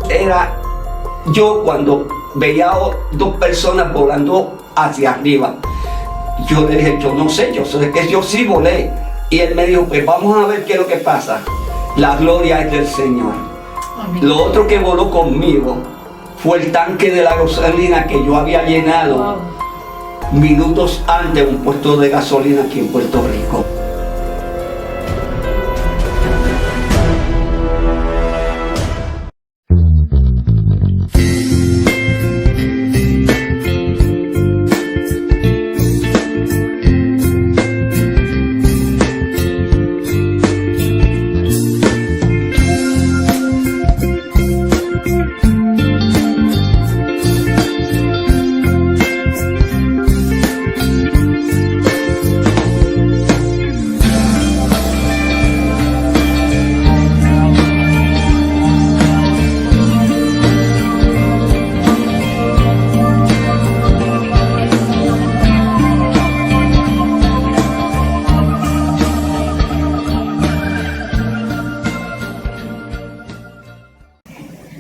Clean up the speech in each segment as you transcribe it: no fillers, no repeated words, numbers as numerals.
era yo cuando veía dos personas volando hacia arriba. Yo le dije, yo no sé, yo sé que yo sí volé. Y él me dijo, pues vamos a ver qué es lo que pasa. La gloria es del Señor. Amén. Lo otro que voló conmigo fue el tanque de la gasolina que yo había llenado Wow. minutos antes de un puesto de gasolina aquí en Puerto Rico.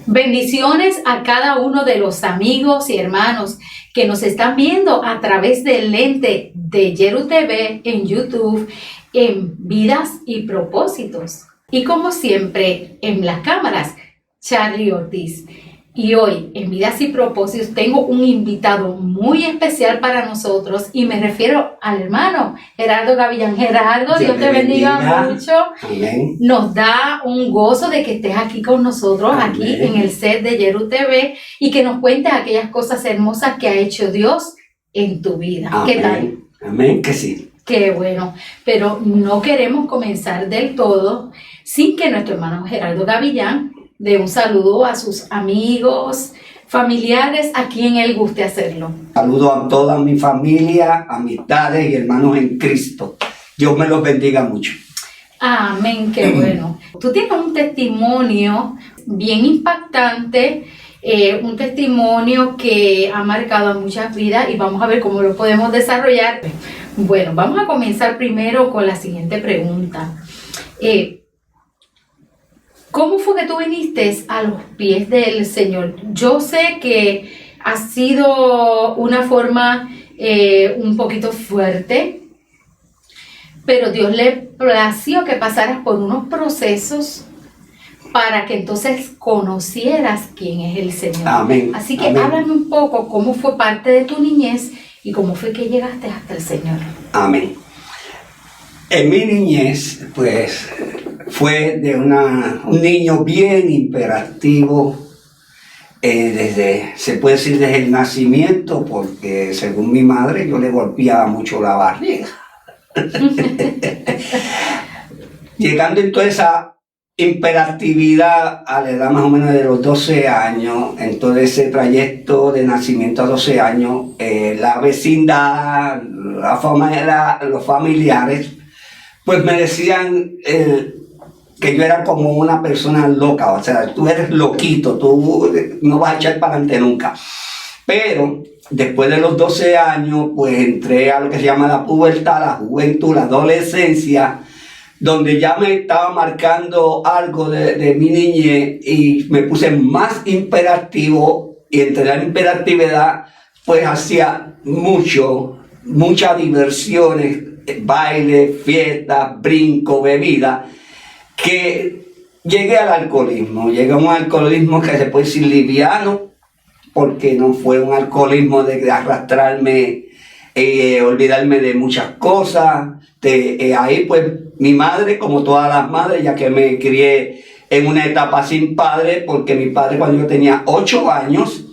Bendiciones a cada uno de los amigos y hermanos que nos están viendo a través del lente de Yeru TV en YouTube, en Vidas y Propósitos. Y como siempre, en las cámaras, Charlie Ortiz. Y hoy, en Vidas y Propósitos, tengo un invitado muy especial para nosotros y me refiero al hermano Gerardo Gavillán. Gerardo, Dios te bendiga mucho. Amén. Nos da un gozo de que estés aquí con nosotros, Amén. aquí en el set de Yeru TV, y que nos cuentes aquellas cosas hermosas que ha hecho Dios en tu vida. Amén. ¿Qué tal? Amén, que sí. Qué bueno, pero no queremos comenzar del todo sin que nuestro hermano Gerardo Gavillán dé un saludo a sus amigos, familiares, a quien él guste hacerlo. Saludo a toda mi familia, amistades y hermanos en Cristo. Dios me los bendiga mucho. Amén, qué bueno. Tú tienes un testimonio bien impactante, un testimonio que ha marcado a muchas vidas y vamos a ver cómo lo podemos desarrollar. Bueno, vamos a comenzar primero con la siguiente pregunta. ¿Cómo fue que tú viniste a los pies del Señor? Yo sé que ha sido una forma un poquito fuerte, pero Dios le plació que pasaras por unos procesos para que entonces conocieras quién es el Señor. Amén. Así que Amén. háblame un poco cómo fue parte de tu niñez y cómo fue que llegaste hasta el Señor. Amén. En mi niñez, pues, fue de un niño bien hiperactivo, se puede decir desde el nacimiento, porque según mi madre yo le golpeaba mucho la barriga. Llegando entonces a hiperactividad a la edad más o menos de los 12 años, en todo ese trayecto de nacimiento a 12 años, la vecindad, los familiares, pues me decían que yo era como una persona loca, o sea, tú eres loquito, tú no vas a echar para adelante nunca. Pero después de los 12 años, pues entré a lo que se llama la pubertad, la juventud, la adolescencia, donde ya me estaba marcando algo de mi niñez y me puse más hiperactivo, y entre la hiperactividad pues hacía muchas diversiones, baile, fiestas, brinco, bebida, que llegué al alcoholismo. Llegué a un alcoholismo que se puede decir liviano, porque no fue un alcoholismo de arrastrarme, olvidarme de muchas cosas. Ahí pues mi madre, como todas las madres, ya que me crié en una etapa sin padre, porque mi padre, cuando yo tenía 8 años,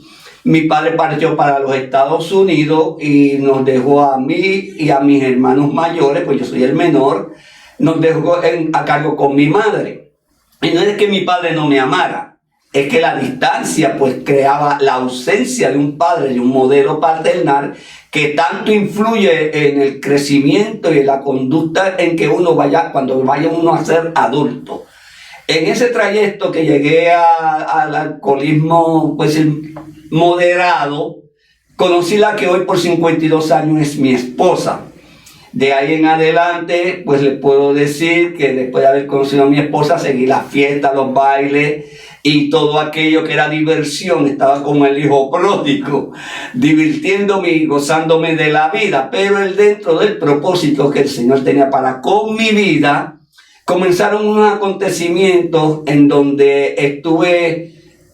mi padre partió para los Estados Unidos y nos dejó a mí y a mis hermanos mayores, pues yo soy el menor, nos dejó a cargo con mi madre. Y no es que mi padre no me amara, es que la distancia pues creaba la ausencia de un padre, de un modelo paternal que tanto influye en el crecimiento y en la conducta en que uno vaya, cuando vaya uno a ser adulto. En ese trayecto que llegué al alcoholismo pues moderado, conocí la que hoy por 52 años es mi esposa. De ahí en adelante, pues les puedo decir que después de haber conocido a mi esposa, seguí las fiestas, los bailes, y todo aquello que era diversión, estaba como el hijo pródigo, divirtiéndome y gozándome de la vida. Pero él, dentro del propósito que el Señor tenía para con mi vida, comenzaron unos acontecimientos en donde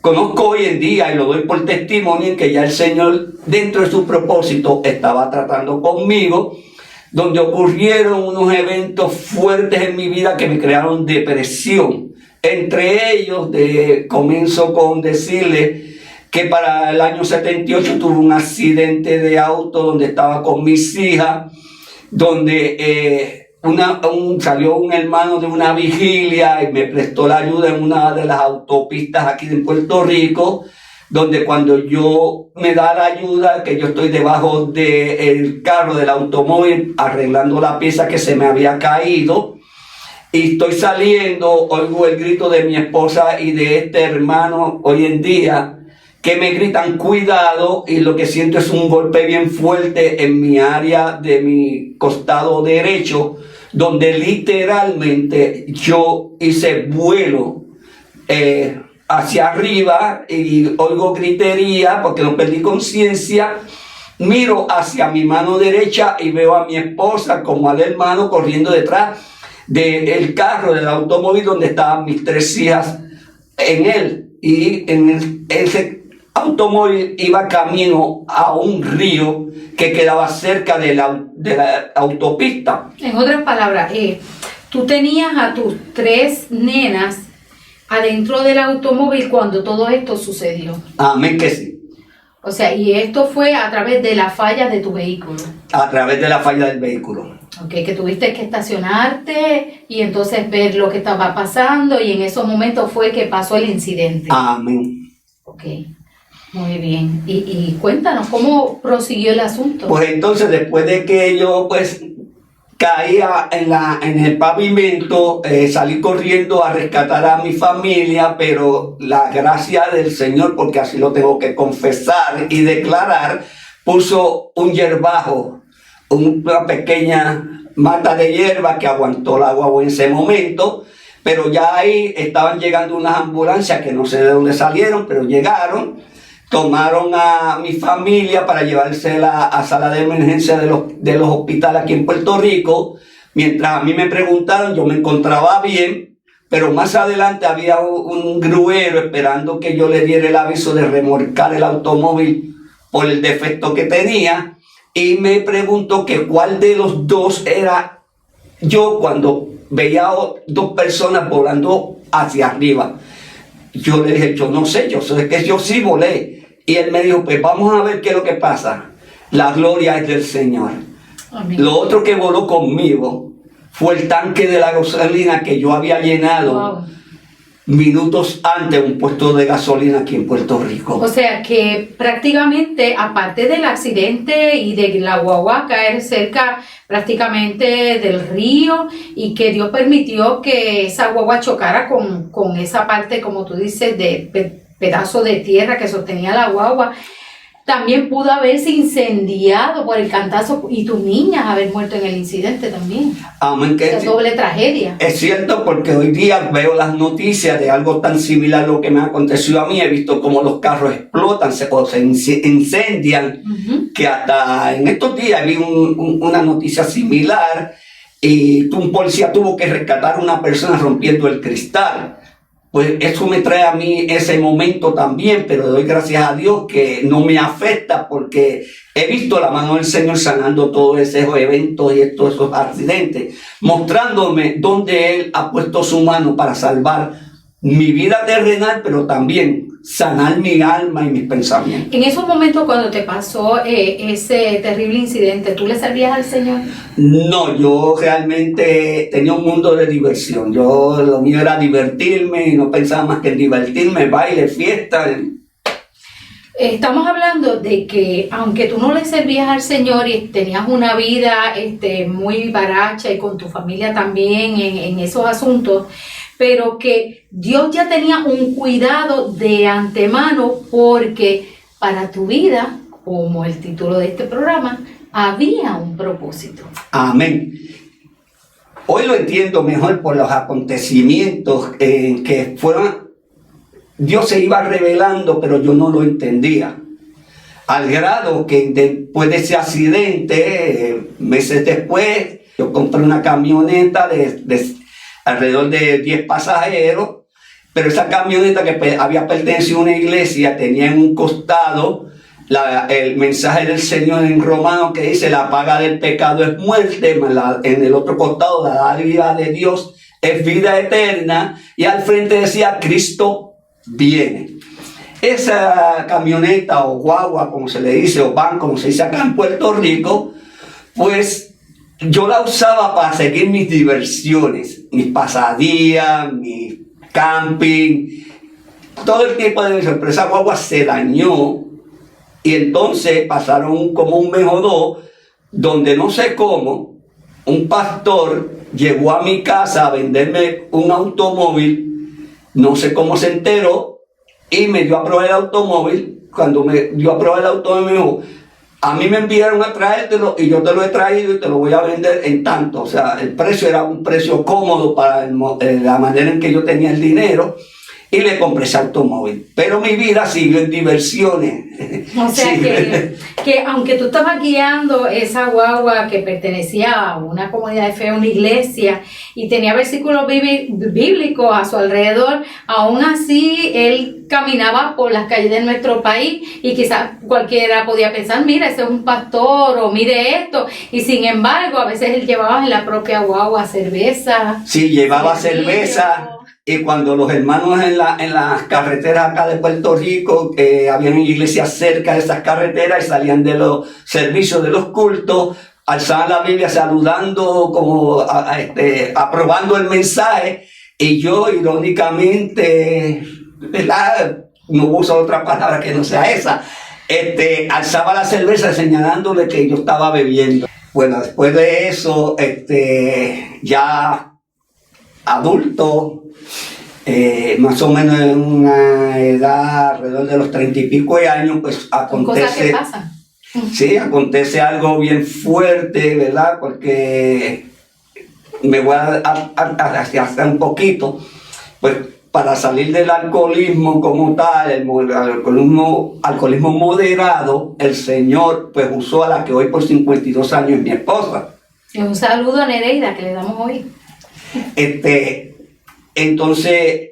conozco hoy en día y lo doy por testimonio, en que ya el Señor, dentro de su propósito, estaba tratando conmigo, donde ocurrieron unos eventos fuertes en mi vida que me crearon depresión. Entre ellos, comienzo con decirle que para el año 78 tuve un accidente de auto donde estaba con mis hijas, donde salió un hermano de una vigilia y me prestó la ayuda en una de las autopistas aquí en Puerto Rico, donde cuando yo me da la ayuda, que yo estoy debajo del carro del automóvil arreglando la pieza que se me había caído, y estoy saliendo, oigo el grito de mi esposa y de este hermano hoy en día, que me gritan cuidado, y lo que siento es un golpe bien fuerte en mi área de mi costado derecho, donde literalmente yo hice vuelo hacia arriba y oigo gritería porque no perdí conciencia. Miro hacia mi mano derecha y veo a mi esposa como al hermano corriendo detrás del carro, del automóvil donde estaban mis 3 hijas en él. Y en ese automóvil iba camino a un río que quedaba cerca de la autopista. En otras palabras, tú tenías a tus 3 nenas adentro del automóvil cuando todo esto sucedió. Amén que sí. O sea, y esto fue a través de la falla de tu vehículo. A través de la falla del vehículo. Ok, que tuviste que estacionarte y entonces ver lo que estaba pasando, y en esos momentos fue que pasó el incidente. Amén. Ok, muy bien. Y cuéntanos, ¿cómo prosiguió el asunto? Pues entonces, después de que yo caía en el pavimento, salí corriendo a rescatar a mi familia, pero la gracia del Señor, porque así lo tengo que confesar y declarar, puso un hierbajo, una pequeña mata de hierba que aguantó la guagua en ese momento. Pero ya ahí estaban llegando unas ambulancias que no sé de dónde salieron, pero llegaron, tomaron a mi familia para llevársela a sala de emergencia de los hospitales aquí en Puerto Rico. Mientras a mí me preguntaron, yo me encontraba bien, pero más adelante había un gruero esperando que yo le diera el aviso de remolcar el automóvil por el defecto que tenía, y me preguntó que cuál de los dos era yo cuando veía a 2 personas volando hacia arriba. Yo le dije, yo no sé, yo sé que yo sí volé. Y él me dijo, pues vamos a ver qué es lo que pasa. La gloria es del Señor. Amén. Lo otro que voló conmigo fue el tanque de la gasolina que yo había llenado. Wow. Minutos antes, un puesto de gasolina aquí en Puerto Rico. O sea que prácticamente, aparte del accidente y de la guagua caer cerca prácticamente del río, y que Dios permitió que esa guagua chocara con esa parte, como tú dices, de pedazo de tierra que sostenía la guagua, también pudo haberse incendiado por el cantazo y tus niñas haber muerto en el incidente también. Amén. Que es doble tragedia. Es cierto, porque hoy día veo las noticias de algo tan similar a lo que me aconteció a mí. He visto cómo los carros explotan, se incendian, que hasta en estos días vi una noticia similar, y un policía tuvo que rescatar a una persona rompiendo el cristal. Pues eso me trae a mí ese momento también, pero doy gracias a Dios que no me afecta, porque he visto la mano del Señor sanando todos esos eventos y todos esos accidentes, mostrándome dónde Él ha puesto su mano para salvar mi vida terrenal, pero también sanar mi alma y mis pensamientos. En esos momentos cuando te pasó ese terrible incidente, ¿tú le servías al Señor? No, yo realmente tenía un mundo de diversión. Lo mío era divertirme y no pensaba más que en divertirme, baile, fiesta. Estamos hablando de que aunque tú no le servías al Señor y tenías una vida muy baracha y con tu familia también en esos asuntos, pero que Dios ya tenía un cuidado de antemano, porque para tu vida, como el título de este programa, había un propósito. Amén. Hoy lo entiendo mejor por los acontecimientos que fueron Dios se iba revelando, pero yo no lo entendía. Al grado que después de ese accidente, meses después, yo compré una camioneta de alrededor de 10 pasajeros, pero esa camioneta que había pertenecido a una iglesia tenía en un costado el mensaje del Señor en Romano que dice: la paga del pecado es muerte, en el otro costado la dádiva de Dios es vida eterna, y al frente decía: Cristo viene. Esa camioneta o guagua, como se le dice, o van, como se dice acá en Puerto Rico, pues yo la usaba para seguir mis diversiones, mis pasadías, mis camping, todo el tipo de diversión. Pero esa guagua se dañó, y entonces pasaron como un mes o dos, donde no sé cómo, un pastor llegó a mi casa a venderme un automóvil, no sé cómo se enteró, y me dio a probar el automóvil. Cuando me dio a probar el automóvil, me dijo: a mí me enviaron a traértelo y yo te lo he traído y te lo voy a vender en tanto. O sea, el precio era un precio cómodo para la manera en que yo tenía el dinero, y le compré ese automóvil. Pero mi vida siguió en diversiones. O sea que aunque tú estabas guiando esa guagua que pertenecía a una comunidad de fe, a una iglesia, y tenía versículos bíblicos a su alrededor, aún así él caminaba por las calles de nuestro país, y quizás cualquiera podía pensar: mira, ese es un pastor, o mire esto, y sin embargo a veces él llevaba en la propia guagua cerveza. Sí, llevaba cerveza. Y cuando los hermanos en las carreteras acá de Puerto Rico, habían iglesias cerca de esas carreteras y salían de los servicios de los cultos, alzaban la Biblia saludando, como aprobando el mensaje, y yo irónicamente, ¿verdad?, no uso otra palabra que no sea esa, alzaba la cerveza señalándole que yo estaba bebiendo. Bueno, después de eso, ya adulto, más o menos en una edad alrededor de los 30 y pico de años, pues acontece. Cosas que pasan. Sí, acontece algo bien fuerte, ¿verdad? Porque me voy a hacer un poquito, pues para salir del alcoholismo como tal, el alcoholismo moderado, el Señor pues usó a la que hoy por 52 años es mi esposa. Un saludo a Nereida que le damos hoy. Entonces,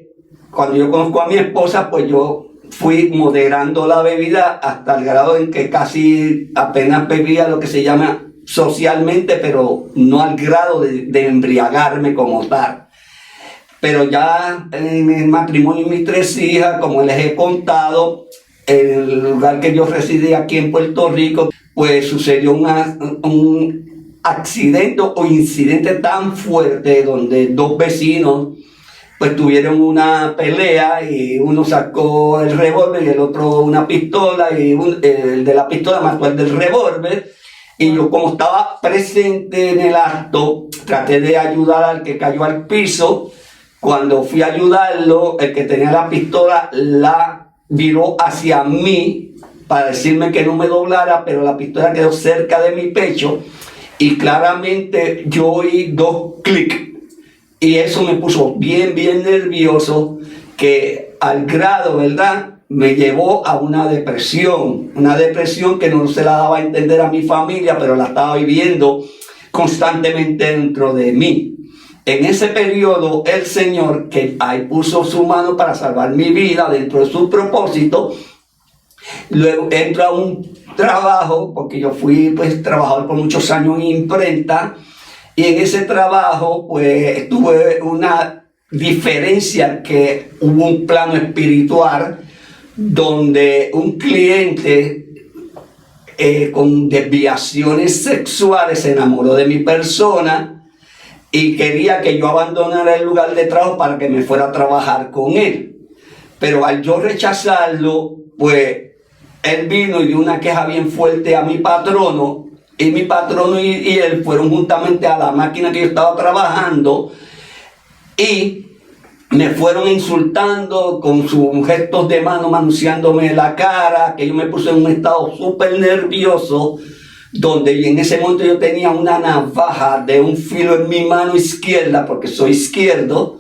cuando yo conozco a mi esposa, pues yo fui moderando la bebida hasta el grado en que casi apenas bebía lo que se llama socialmente, pero no al grado de embriagarme como tal. Pero ya en el matrimonio y mis 3 hijas, como les he contado, en el lugar que yo residí aquí en Puerto Rico, pues sucedió un accidente o incidente tan fuerte donde 2 vecinos pues tuvieron una pelea, y uno sacó el revólver y el otro una pistola, y el de la pistola mató al del revólver, y yo, como estaba presente en el acto, traté de ayudar al que cayó al piso. Cuando fui a ayudarlo, el que tenía la pistola la viró hacia mí para decirme que no me doblara, pero la pistola quedó cerca de mi pecho, y claramente yo oí 2 clics. Y eso me puso bien nervioso, que al grado, ¿verdad?, me llevó a una depresión que no se la daba a entender a mi familia, pero la estaba viviendo constantemente dentro de mí. En ese periodo, el Señor, que ahí puso su mano para salvar mi vida dentro de su propósito, luego entro a un trabajo, porque yo fui pues trabajador por muchos años en imprenta. Y en ese trabajo, pues, tuve una diferencia, que hubo un plano espiritual donde un cliente con desviaciones sexuales se enamoró de mi persona y quería que yo abandonara el lugar de trabajo para que me fuera a trabajar con él. Pero al yo rechazarlo, pues, él vino y dio una queja bien fuerte a mi patrono. Y mi patrono y él fueron juntamente a la máquina que yo estaba trabajando, y me fueron insultando con sus gestos de mano, manoseándome la cara, que yo me puse en un estado súper nervioso, donde en ese momento yo tenía una navaja de un filo en mi mano izquierda, porque soy izquierdo,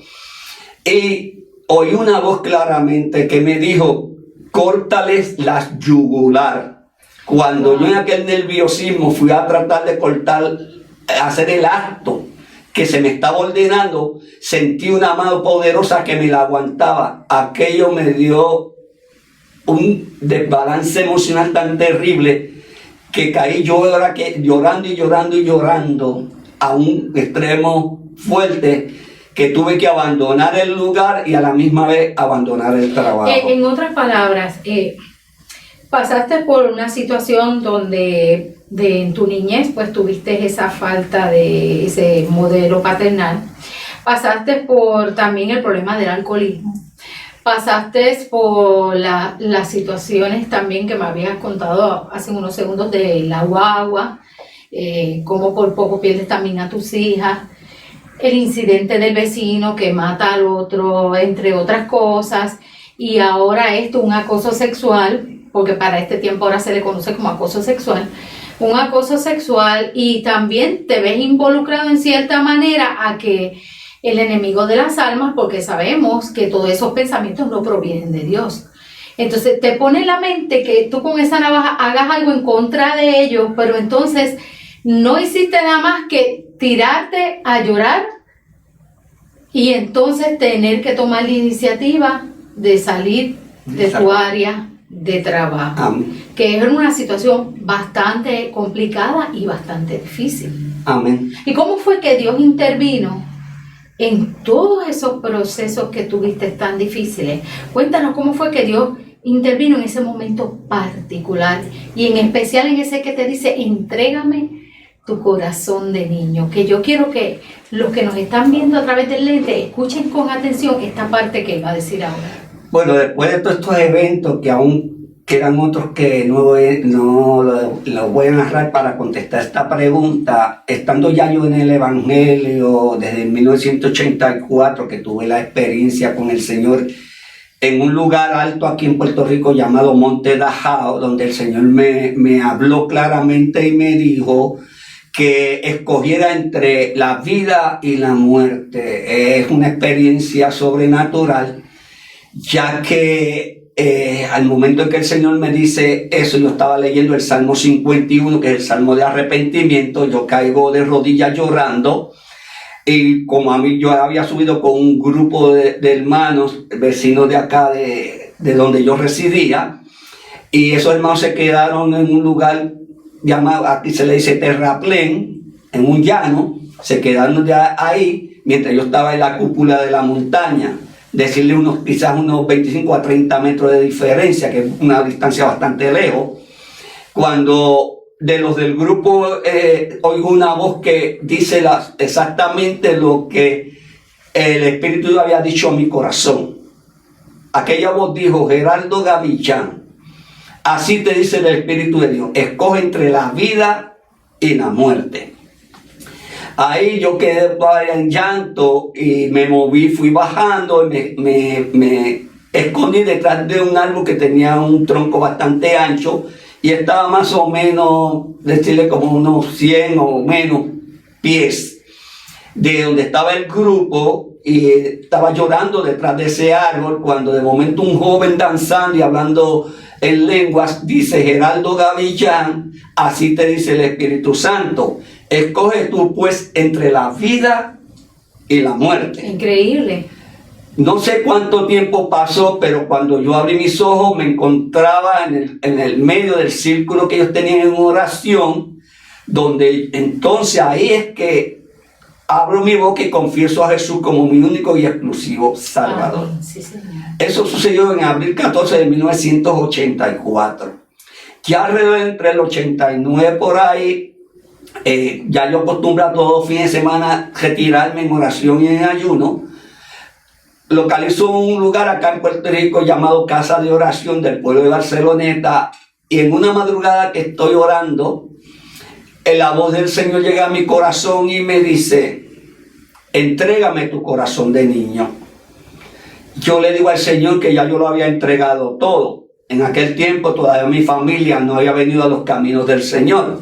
y oí una voz claramente que me dijo, córtales las yugular. Cuando yo en aquel nerviosismo fui a tratar de cortar, hacer el acto que se me estaba ordenando, sentí una mano poderosa que me la aguantaba. Aquello me dio un desbalance emocional tan terrible que caí llorando y llorando y llorando a un extremo fuerte, que tuve que abandonar el lugar y a la misma vez abandonar el trabajo. En otras palabras, pasaste por una situación donde en tu niñez pues tuviste esa falta de ese modelo paternal, pasaste por también el problema del alcoholismo, pasaste por las situaciones también que me habías contado hace unos segundos de la guagua, cómo por poco pierdes también a tus hijas, el incidente del vecino que mata al otro, entre otras cosas, y ahora esto, un acoso sexual, porque para este tiempo ahora se le conoce como acoso sexual, un acoso sexual, y también te ves involucrado en cierta manera a que el enemigo de las almas, porque sabemos que todos esos pensamientos no provienen de Dios. Entonces te pone en la mente que tú con esa navaja hagas algo en contra de ellos, pero entonces no hiciste nada más que tirarte a llorar y entonces tener que tomar la iniciativa de salir de tu área de trabajo. Amén. Que es una situación bastante complicada y bastante difícil. Amén. ¿Y cómo fue que Dios intervino en todos esos procesos que tuviste tan difíciles? Cuéntanos cómo fue que Dios intervino en ese momento particular y en especial en ese que te dice, entrégame tu corazón de niño, que yo quiero que los que nos están viendo a través del lente escuchen con atención esta parte que va a decir ahora. Bueno, después de todos estos eventos, que aún quedan otros que no lo voy a narrar para contestar esta pregunta, estando ya yo en el Evangelio desde 1984, que tuve la experiencia con el Señor en un lugar alto aquí en Puerto Rico llamado Monte Dajao, donde el Señor me habló claramente y me dijo que escogiera entre la vida y la muerte. Es una experiencia sobrenatural, ya que al momento en que el Señor me dice eso, yo estaba leyendo el Salmo 51, que es el Salmo de arrepentimiento. Yo caigo de rodillas llorando, y como a mí yo había subido con un grupo de hermanos, vecinos de acá de donde yo residía, y esos hermanos se quedaron en un lugar llamado, aquí se le dice terraplén, en un llano, se quedaron ya ahí, mientras yo estaba en la cúpula de la montaña, decirle quizás unos 25 a 30 metros de diferencia, que es una distancia bastante lejos, cuando de los del grupo oigo una voz que dice exactamente lo que el Espíritu había dicho a mi corazón. Aquella voz dijo, Gerardo Gavichán, así te dice el Espíritu de Dios, escoge entre la vida y la muerte. Ahí yo quedé en llanto y me moví, fui bajando y me escondí detrás de un árbol que tenía un tronco bastante ancho y estaba más o menos, decirle como unos 100 o menos pies de donde estaba el grupo, y estaba llorando detrás de ese árbol cuando de momento un joven danzando y hablando en lenguas dice, Gerardo Gavillán, así te dice el Espíritu Santo, escoge tú pues entre la vida y la muerte. Increíble. No sé cuánto tiempo pasó, pero cuando yo abrí mis ojos me encontraba en el medio del círculo que ellos tenían en oración, donde entonces ahí es que abro mi boca y confieso a Jesús como mi único y exclusivo Salvador. Sí, señor. Eso sucedió en abril 14 de 1984. Ya alrededor entre el 89 por ahí, ya yo acostumbrado todos los fines de semana retirarme en oración y en ayuno. Localizo un lugar acá en Puerto Rico llamado Casa de Oración del pueblo de Barceloneta, y en una madrugada que estoy orando, la voz del Señor llega a mi corazón y me dice, entrégame tu corazón de niño. Yo le digo al Señor que ya yo lo había entregado todo. En aquel tiempo todavía mi familia no había venido a los caminos del Señor.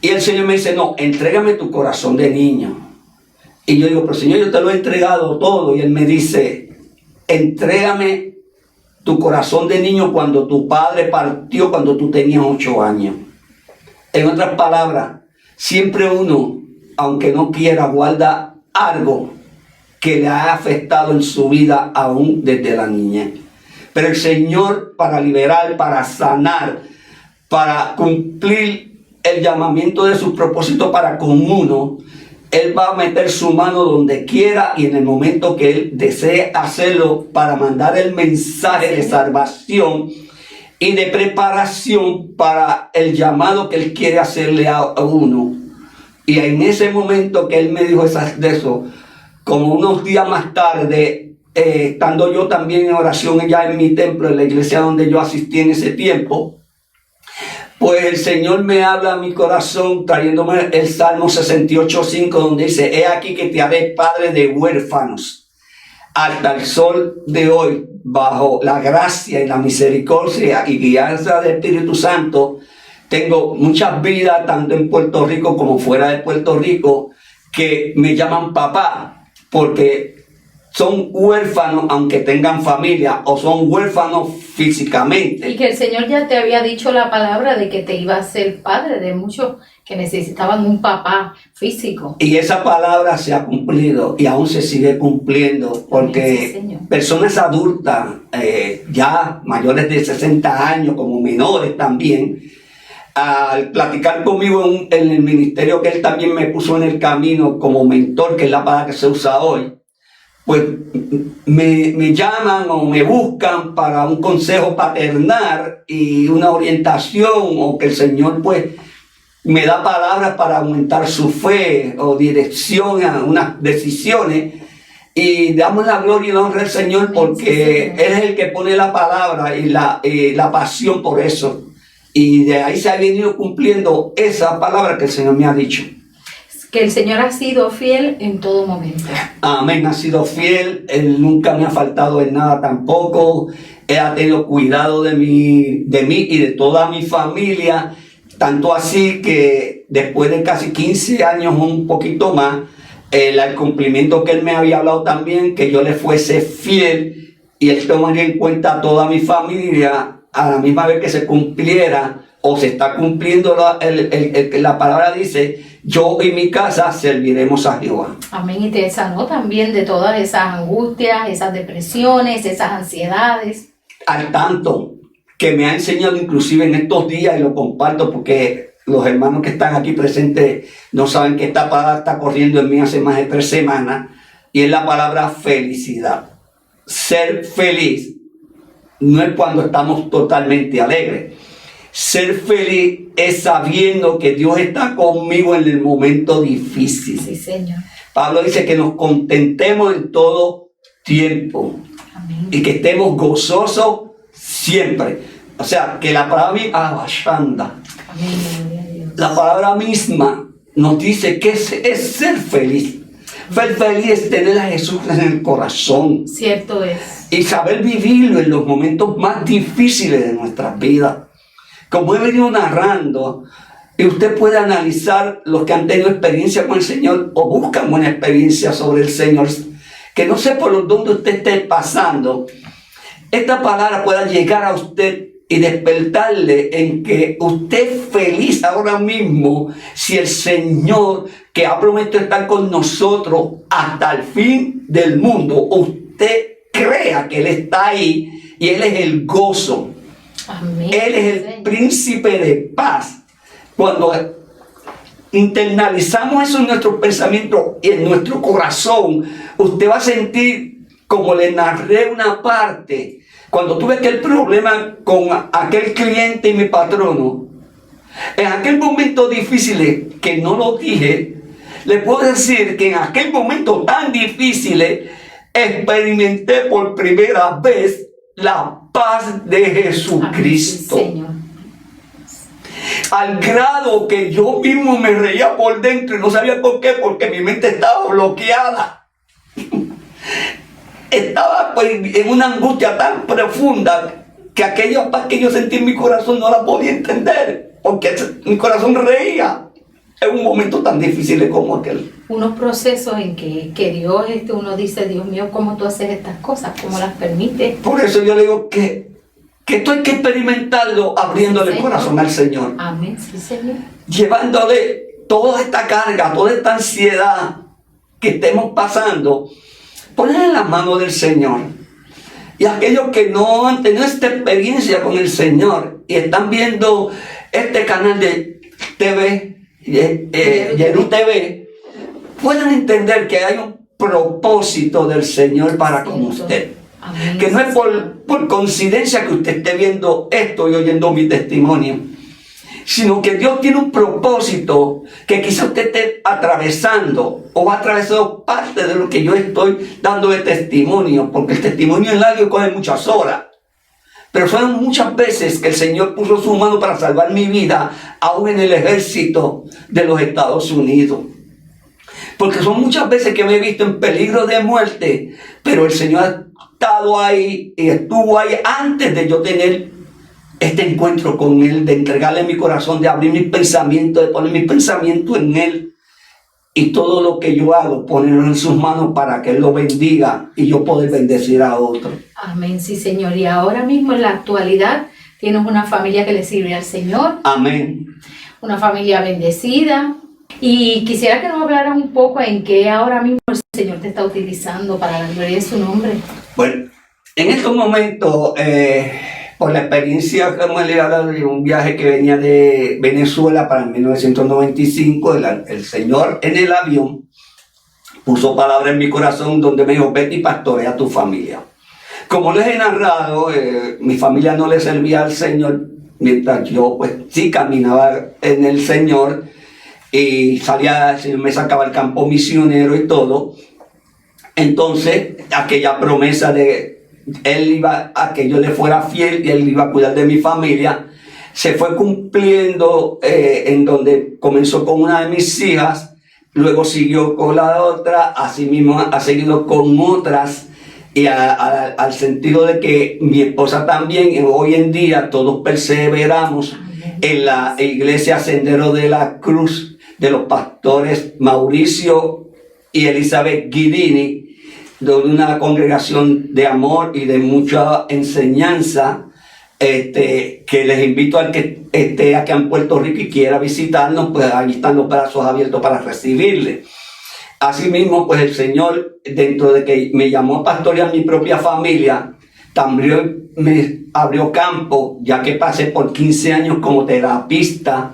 Y el Señor me dice, no, entrégame tu corazón de niño. Y yo digo, pero Señor, yo te lo he entregado todo. Y Él me dice, entrégame tu corazón de niño cuando tu padre partió cuando tú tenías 8 años. En otras palabras, siempre uno, aunque no quiera, guarda algo que le ha afectado en su vida aún desde la niñez. Pero el Señor, para liberar, para sanar, para cumplir el llamamiento de sus propósitos para con uno, Él va a meter su mano donde quiera y en el momento que Él desee hacerlo para mandar el mensaje de salvación y de preparación para el llamado que Él quiere hacerle a uno. Y en ese momento que Él me dijo de eso, como unos días más tarde, estando yo también en oración allá en mi templo, en la iglesia donde yo asistí en ese tiempo, pues el Señor me habla a mi corazón trayéndome el Salmo 68:5, donde dice: he aquí que te haré padre de huérfanos. Hasta el sol de hoy, bajo la gracia y la misericordia y guianza del Espíritu Santo, tengo muchas vidas, tanto en Puerto Rico como fuera de Puerto Rico, que me llaman papá, porque son huérfanos aunque tengan familia, o son huérfanos físicamente. Y que el Señor ya te había dicho la palabra de que te iba a ser padre de muchos que necesitaban un papá físico. Y esa palabra se ha cumplido y aún se sigue cumpliendo, porque sí, personas adultas, ya mayores de 60 años, como menores también, al platicar conmigo en el ministerio que Él también me puso en el camino como mentor, que es la palabra que se usa hoy, pues me llaman o me buscan para un consejo paternal y una orientación, o que el Señor pues me da palabras para aumentar su fe o dirección a unas decisiones. Y damos la gloria y la honra al Señor, porque Él es el que pone la palabra y la pasión por eso. Y de ahí se ha venido cumpliendo esa palabra que el Señor me ha dicho. Que el Señor ha sido fiel en todo momento. Amén, ha sido fiel. Él nunca me ha faltado en nada tampoco. Él ha tenido cuidado de mí y de toda mi familia. Tanto así que después de casi 15 años, un poquito más, el cumplimiento que Él me había hablado también, que yo le fuese fiel y Él tomaría en cuenta a toda mi familia, a la misma vez que se cumpliera o se está cumpliendo la palabra dice: yo y mi casa serviremos a Jehová. Amén. Y te sanó también de todas esas angustias, esas depresiones, esas ansiedades. Al tanto que me ha enseñado inclusive en estos días, y lo comparto porque los hermanos que están aquí presentes no saben que esta palabra está corriendo en mí hace más de 3 semanas, y es la palabra felicidad. Ser feliz no es cuando estamos totalmente alegres. Ser feliz es sabiendo que Dios está conmigo en el momento difícil. Sí, Señor. Pablo dice que nos contentemos en todo tiempo. Amén. Y que estemos gozosos siempre. O sea, que la palabra la palabra misma nos dice que es ser feliz. Ser feliz es tener a Jesús en el corazón. Cierto es. Y saber vivirlo en los momentos más difíciles de nuestras vidas. Como he venido narrando, y usted puede analizar los que han tenido experiencia con el Señor o buscan una experiencia sobre el Señor, que no sé por dónde usted esté pasando, esta palabra pueda llegar a usted y despertarle en que usted es feliz ahora mismo si el Señor, que ha prometido estar con nosotros hasta el fin del mundo, usted crea que Él está ahí y Él es el gozo. Amén. Él es el príncipe de paz. Cuando internalizamos eso en nuestro pensamiento y en nuestro corazón, usted va a sentir, como le narré una parte, cuando tuve aquel problema con aquel cliente y mi patrono, en aquel momento difícil que no lo dije, le puedo decir que en aquel momento tan difícil experimenté por primera vez la paz de Jesucristo. Amén, Señor. Al grado que yo mismo me reía por dentro y no sabía por qué, porque mi mente estaba bloqueada. Estaba pues, en una angustia tan profunda que aquella paz que yo sentí en mi corazón no la podía entender, porque mi corazón reía. en un momento tan difícil como aquel. Unos procesos en que Dios, uno dice, Dios mío, ¿cómo tú haces estas cosas? ¿Cómo las permites? Por eso yo le digo que esto hay que experimentarlo abriéndole el corazón al Señor. Amén, sí, Señor. Llevándole toda esta carga, toda esta ansiedad que estemos pasando, ponerla en las manos del Señor. Y aquellos que no han tenido esta experiencia con el Señor y están viendo este canal de TV, Yeru TV, puedan entender que hay un propósito del Señor para con usted. Amén. Que no es por coincidencia que usted esté viendo esto y oyendo mi testimonio, sino que Dios tiene un propósito que quizá usted esté atravesando o ha atravesado parte de lo que yo estoy dando de testimonio, porque el testimonio en largo coge muchas horas. Pero fueron muchas veces que el Señor puso su mano para salvar mi vida, aún en el ejército de los Estados Unidos. Porque son muchas veces que me he visto en peligro de muerte, pero el Señor ha estado ahí y estuvo ahí antes de yo tener este encuentro con Él, de entregarle mi corazón, de abrir mis pensamientos, de poner mis pensamientos en Él. Y todo lo que yo hago, ponerlo en sus manos para que Él lo bendiga y yo poder bendecir a otros. Amén, sí, Señor. Y ahora mismo, en la actualidad, tienes una familia que le sirve al Señor. Amén. Una familia bendecida. Y quisiera que nos hablaras un poco en qué ahora mismo el Señor te está utilizando para la gloria de su nombre. Bueno, en estos momentos, por la experiencia que hemos hablado de un viaje que venía de Venezuela para 1995, el Señor en el avión puso palabra en mi corazón donde me dijo: vete y pastorea a tu familia. Como les he narrado, mi familia no le servía al Señor, mientras yo pues sí caminaba en el Señor y salía, el Señor me sacaba al campo misionero y todo. Entonces aquella promesa de Él iba a que yo le fuera fiel y Él iba a cuidar de mi familia, se fue cumpliendo, en donde comenzó con una de mis hijas, luego siguió con la otra, así mismo ha seguido con otras, y al sentido de que mi esposa también, hoy en día todos perseveramos en la iglesia Sendero de la Cruz de los pastores Mauricio y Elizabeth Guidini, de una congregación de amor y de mucha enseñanza, que les invito al que esté aquí en Puerto Rico y quiera visitarnos, pues ahí están los brazos abiertos para recibirle. Asimismo, pues el Señor, dentro de que me llamó a pastorear mi propia familia, también me abrió campo, ya que pasé por 15 años como terapista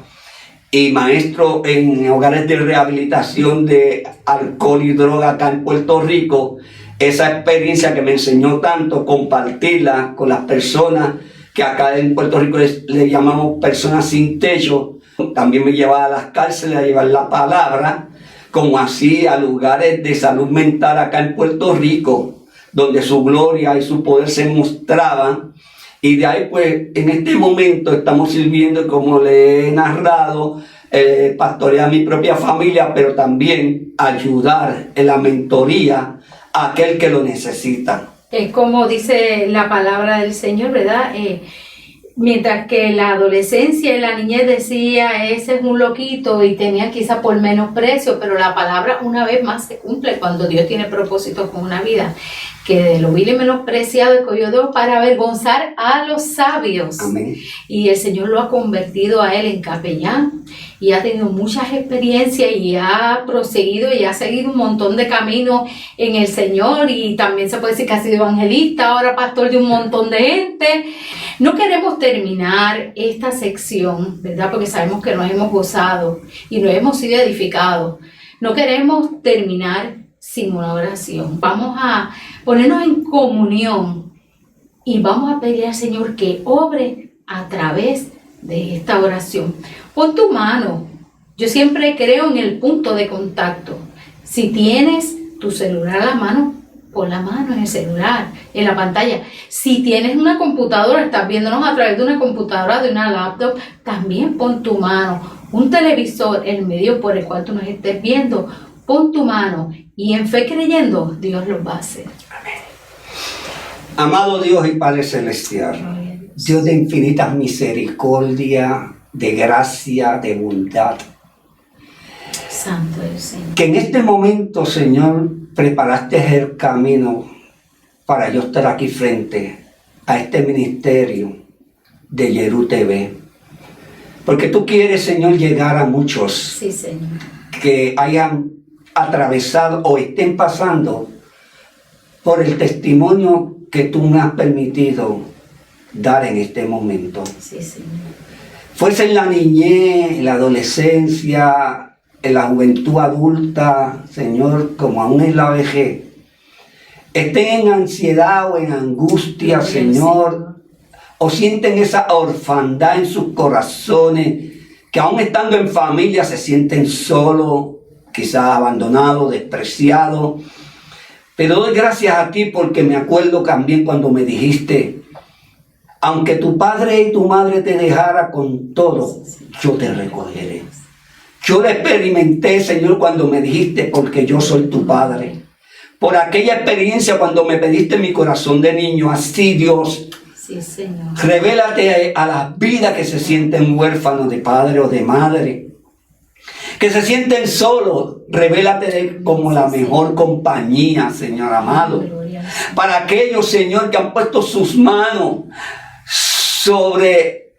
y maestro en hogares de rehabilitación de alcohol y droga acá en Puerto Rico. Esa experiencia que me enseñó tanto, compartirla con las personas que acá en Puerto Rico le llamamos personas sin techo. También me llevaba a las cárceles a llevar la palabra, como así a lugares de salud mental acá en Puerto Rico, donde su gloria y su poder se mostraban. Y de ahí, pues, en este momento estamos sirviendo, como le he narrado, pastorear mi propia familia, pero también ayudar en la mentoría a aquel que lo necesita. Es como dice la palabra del Señor, ¿verdad? Mientras que la adolescencia y la niñez decía, ese es un loquito, y tenía quizá por menosprecio, pero la palabra una vez más se cumple cuando Dios tiene propósitos con una vida, que de lo vil y menospreciado escogió para avergonzar a los sabios. Amén. Y el Señor lo ha convertido a él en capellán y ha tenido muchas experiencias y ha proseguido y ha seguido un montón de caminos en el Señor, y también se puede decir que ha sido evangelista, ahora pastor de un montón de gente. No queremos terminar esta sección, ¿verdad? Porque sabemos que nos hemos gozado y nos hemos sido edificados. No queremos terminar sin una oración. Vamos a ponernos en comunión y vamos a pedir al Señor que obre a través de esta oración. Pon tu mano. Yo siempre creo en el punto de contacto. Si tienes tu celular a la mano, pon la mano en el celular, en la pantalla. Si tienes una computadora, estás viéndonos a través de una computadora, de una laptop, también pon tu mano. Un televisor, el medio por el cual tú nos estés viendo, pon tu mano, y en fe creyendo, Dios lo va a hacer. Amén. Amado Dios y Padre Celestial, Dios de infinitas misericordia, de gracia, de bondad. Santo es el Señor. Que en este momento, Señor, preparaste el camino para yo estar aquí frente a este ministerio de Yeru TV. Porque tú quieres, Señor, llegar a muchos Sí, Señor. que hayan atravesado o estén pasando por el testimonio que tú me has permitido dar en este momento. Sí, Señor. Fuese en la niñez, en la adolescencia, en la juventud adulta, Señor, como aún en la vejez, estén en ansiedad o en angustia, Gloria al Señor, o sienten esa orfandad en sus corazones, que aún estando en familia se sienten solos, quizás abandonados, despreciados. Pero doy gracias a ti porque me acuerdo también cuando me dijiste, aunque tu padre y tu madre te dejara con todo, yo te recogeré. Yo lo experimenté, Señor, cuando me dijiste, porque yo soy tu padre. Por aquella experiencia cuando me pediste mi corazón de niño, así Dios, Sí, Señor. revélate a las vidas que se sienten huérfanos de padre o de madre, que se sienten solos, revélate como la mejor compañía, Señor amado. Gloria al Señor. Para aquellos, Señor, que han puesto sus manos sobre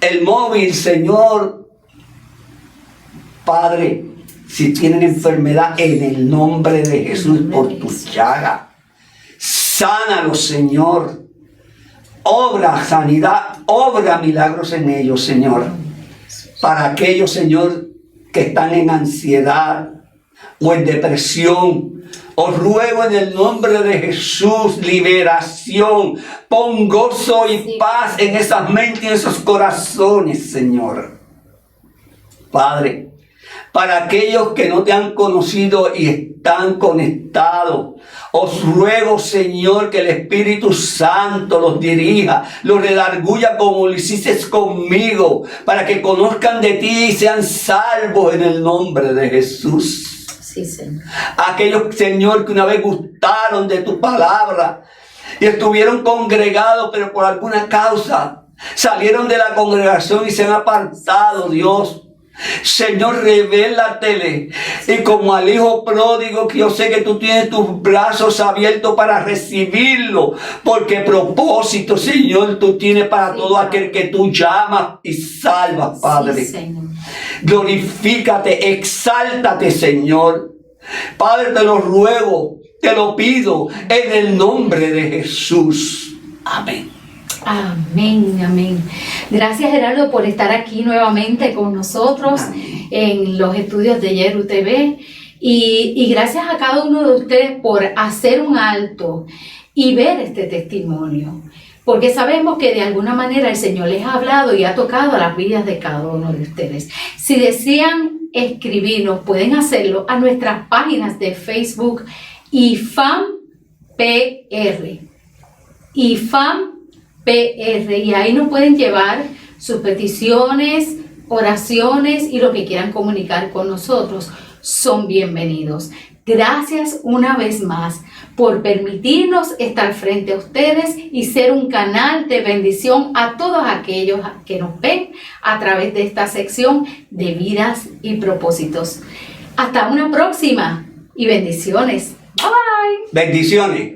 el móvil, Señor, Padre, si tienen enfermedad, en el nombre de Jesús, por tu llaga, sánalos, Señor. Obra sanidad, obra milagros en ellos, Señor. Para aquellos, Señor, que están en ansiedad o en depresión, os ruego en el nombre de Jesús, liberación, pon gozo y paz en esas mentes y en esos corazones, Señor. Padre, para aquellos que no te han conocido y están conectados, os ruego, Señor, que el Espíritu Santo los dirija, los redarguya como lo hiciste conmigo, para que conozcan de ti y sean salvos en el nombre de Jesús. Sí, Señor. Aquellos, Señor, que una vez gustaron de tu palabra y estuvieron congregados, pero por alguna causa salieron de la congregación y se han apartado, Dios. Señor, revélatele. Y como al hijo pródigo, que yo sé que tú tienes tus brazos abiertos para recibirlo, porque propósito, Señor, tú tienes para todo aquel que tú llamas y salvas, Padre. Sí, Señor. Glorifícate, exáltate, Señor. Padre, te lo ruego, te lo pido en el nombre de Jesús. Amén. Amén, amén. Gracias, Gerardo, por estar aquí nuevamente con nosotros en los estudios de Yeru TV. Y gracias a cada uno de ustedes por hacer un alto y ver este testimonio. Porque sabemos que de alguna manera el Señor les ha hablado y ha tocado las vidas de cada uno de ustedes. Si desean escribirnos, pueden hacerlo a nuestras páginas de Facebook IFAM-PR. IFAM-PR, y ahí nos pueden llevar sus peticiones, oraciones y lo que quieran comunicar con nosotros. Son bienvenidos. Gracias una vez más por permitirnos estar frente a ustedes y ser un canal de bendición a todos aquellos que nos ven a través de esta sección de vidas y propósitos. Hasta una próxima y bendiciones. Bye bye. Bendiciones.